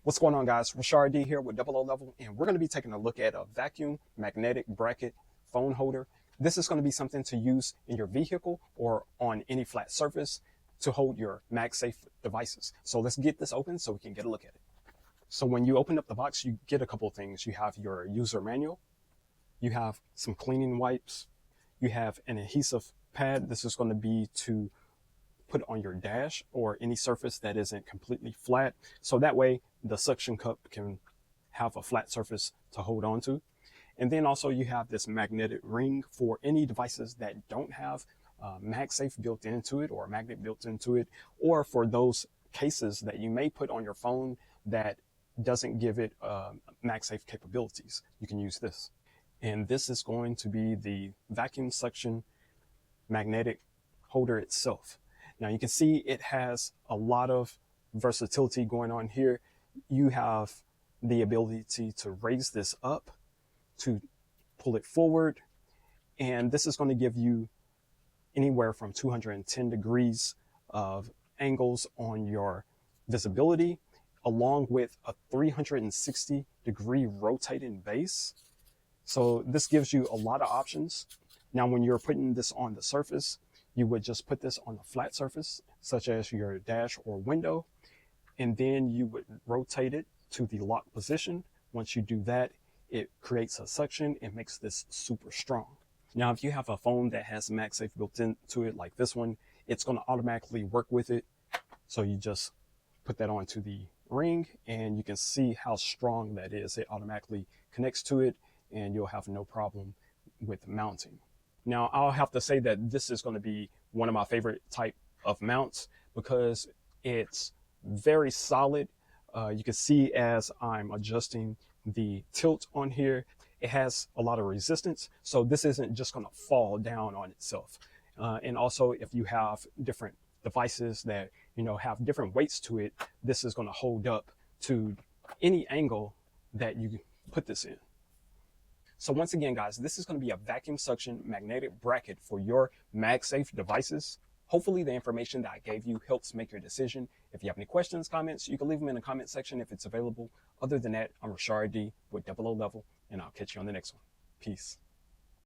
What's going on, guys? Rashard D here with Double O Level, and we're going to be taking a look at a vacuum magnetic bracket phone holder. This is going to be something to use in your vehicle or on any flat surface to hold your MagSafe devices. So let's get this open so we can get a look at it. So when you open up the box, you get a couple of things. You have your user manual, you have some cleaning wipes, you have an adhesive pad. This is going to be to put on your dash or any surface that isn't completely flat. So that way the suction cup can have a flat surface to hold on to. And then also you have this magnetic ring for any devices that don't have MagSafe built into it or a magnet built into it, or for those cases that you may put on your phone that doesn't give it MagSafe capabilities. You can use this. And this is going to be the vacuum suction magnetic holder itself. Now you can see it has a lot of versatility going on here. You have the ability to raise this up, to pull it forward, and this is going to give you anywhere from 210 degrees of angles on your visibility, along with a 360-degree rotating base. So this gives you a lot of options. Now when you're putting this on the surface, you would just put this on a flat surface, such as your dash or window, and then you would rotate it to the lock position. Once you do that, it creates a suction and makes this super strong. Now, if you have a phone that has MagSafe built into it, like this one, it's going to automatically work with it. So you just put that onto the ring, and you can see how strong that is. It automatically connects to it, and you'll have no problem with mounting. Now, I'll have to say that this is going to be one of my favorite type of mounts because it's very solid. You can see as I'm adjusting the tilt on here, it has a lot of resistance. So this isn't just going to fall down on itself. And also, if you have different devices that, have different weights to it, this is going to hold up to any angle that you put this in. So once again, guys, this is going to be a vacuum suction magnetic bracket for your MagSafe devices. Hopefully the information that I gave you helps make your decision. If you have any questions, comments, you can leave them in the comment section if it's available. Other than that, I'm Rashard D with Double O Level, and I'll catch you on the next one. Peace.